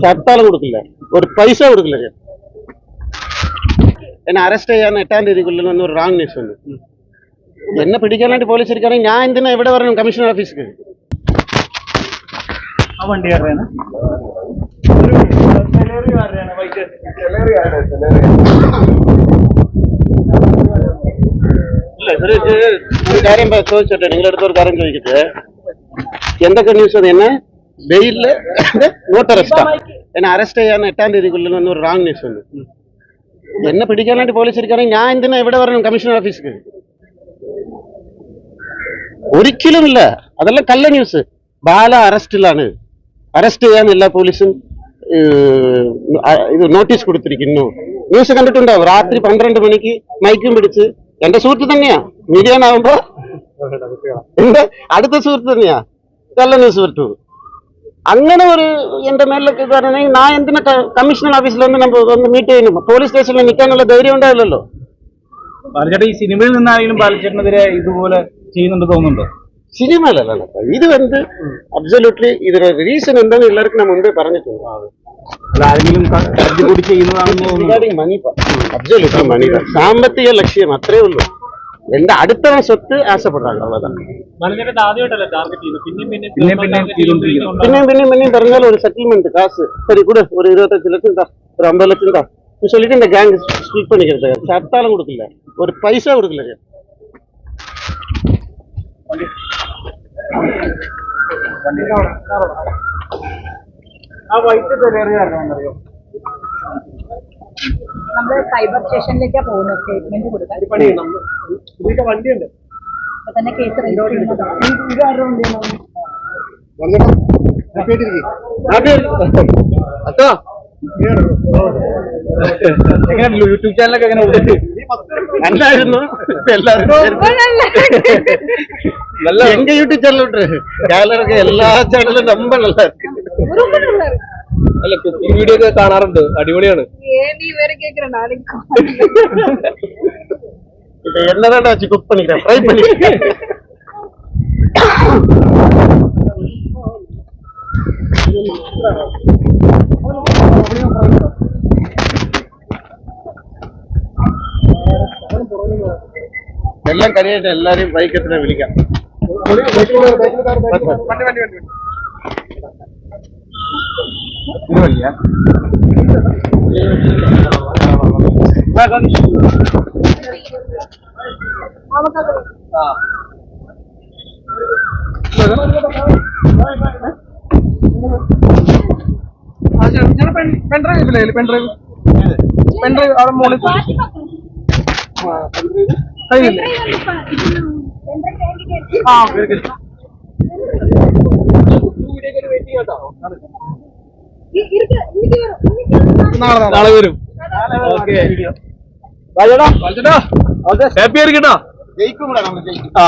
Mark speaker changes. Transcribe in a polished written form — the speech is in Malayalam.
Speaker 1: ചത്താലും കൊടുക്കില്ല, ഒരു പൈസ കൊടുക്കില്ല. എന്നെ അറസ്റ്റ് ചെയ്യാൻ 8-ാം തീയതി കൊല്ലുന്ന ഒരു റാങ് ന്യൂസ് ഉണ്ട്. എന്നെ പിടിക്കാനായിട്ട് പോലീസ് ഇരിക്കുകയാണെങ്കിൽ ഞാൻ എന്തിനാ ഇവിടെ പറയണം കമ്മീഷണർ ഓഫീസിൽ? ഒരു കാര്യം ചോദിച്ചോട്ടെ, നിങ്ങളുടെ അടുത്ത് ഒരു കാര്യം ചോദിക്കട്ടെ, എന്തൊക്കെ ന്യൂസ് അത്? എന്നെ ബെയിലില് നോട്ട് അറസ്റ്റാ, എന്നെ അറസ്റ്റ് ചെയ്യാൻ 8-ാം തീയതി കൊല്ലുന്ന ഒരു റാങ് ന്യൂസ് ഉണ്ട്. എന്നെ പിടിക്കാനായിട്ട് പോലീസ് ഇരിക്കുകയാണെങ്കിൽ ഞാൻ എന്തിനാ ഇവിടെ പറയണം കമ്മീഷണർ ഓഫീസിൽ? ഒരിക്കലുമില്ല, അതെല്ലാം കള്ള ന്യൂസ്. ബാല അറസ്റ്റിലാണ്, അറസ്റ്റ് ചെയ്യാനില്ല പോലീസും ഇത് നോട്ടീസ് കൊടുത്തിരിക്കുന്നു. ന്യൂസ് കണ്ടിട്ടുണ്ടാവും, രാത്രി 12 മണിക്ക് മൈക്കും പിടിച്ച്. എന്റെ സുഹൃത്ത് തന്നെയാ, മീഡിയനാവുമ്പോ എന്റെ അടുത്ത സുഹൃത്ത് തന്നെയാ കള്ള ന്യൂസ് പറ്റൂ. അങ്ങനെ ഒരു എന്റെ മേലൊക്കെ ഇത് പറഞ്ഞെങ്കിൽ ഞാൻ എന്തിനാ കമ്മീഷണർ ഓഫീസിൽ ഒന്ന് മീറ്റ് ചെയ്യുന്നു? പോലീസ് സ്റ്റേഷനിൽ നിൽക്കാനുള്ള ധൈര്യം ഉണ്ടാവില്ലല്ലോ.
Speaker 2: ബാലചേട്ടൻ ഈ സിനിമയിൽ നിന്നാണെങ്കിലും ബാലചേട്ടനെതിരെ ഇതുപോലെ ചെയ്യുന്നുണ്ട് തോന്നുന്നുണ്ടോ?
Speaker 1: സിനിമയിലല്ല, ഇത് അബ്സല്യൂട്ട്ലി ഇതിന് റീസൺ എന്താണെന്ന് എല്ലാവർക്കും ഞാൻ മുമ്പേ പറഞ്ഞിട്ടുണ്ട്. മണി സാമ്പത്തിക ലക്ഷ്യം അത്രേ ഉള്ളൂ. എന്റെ അടുത്ത സ്വത്ത് ആശപ്പെടാണ്, അതാണ്. പിന്നെയും പറഞ്ഞാൽ ഒരു സെറ്റിൽമെന്റ് കാശ് சரி கூட ஒரு 25 லட்சம் தான், ஒரு 50 லட்சம் தான் சொல்லிட்டு இந்த கேங் ஸ்பிளிட் பண்ணிக்கிறது. சட்டாலும் கொடுக்கல, ஒரு பைசா கொடுக்கல.
Speaker 3: നമ്മള് സൈബർ സ്റ്റേഷനിലേക്കാ പോകുന്നത് സ്റ്റേറ്റ്മെന്റ് കൊടുക്കാൻ.
Speaker 2: വണ്ടിയുണ്ട്
Speaker 3: അപ്പൊ തന്നെ കേസ് രജിസ്റ്റർ
Speaker 2: യൂട്യൂബ് ചാനലൊക്കെ എങ്ങനെ
Speaker 1: നല്ലായിരുന്നു. எங்க யூடியூப் சேனல் விட்டுரு, இருக்க எல்லா சேனலும் ரொம்ப நல்லா இருக்கு.
Speaker 2: അല്ല, കുക്കിംഗ് വീഡിയോ ഒക്കെ കാണാറുണ്ട്, അടിപൊളിയാണ്.
Speaker 1: இப்ப என்னதான் வச்சு குக் பண்ணிக்கிறேன், ஃப்ரை பண்ணிக்கிறேன். എല്ലാം കഴിയായിട്ട് എല്ലാരെയും ബൈക്കത്തിനെ വിളിക്കാം. പെൺഡ്രൈവ് അവിടെ മോളിൽ
Speaker 2: നാളെ വരും. ഹാപ്പി ആയിരിക്കട്ടോ.
Speaker 1: ജയിക്കും കൂടെ, നമ്മൾ ജയിക്കും.
Speaker 2: ആ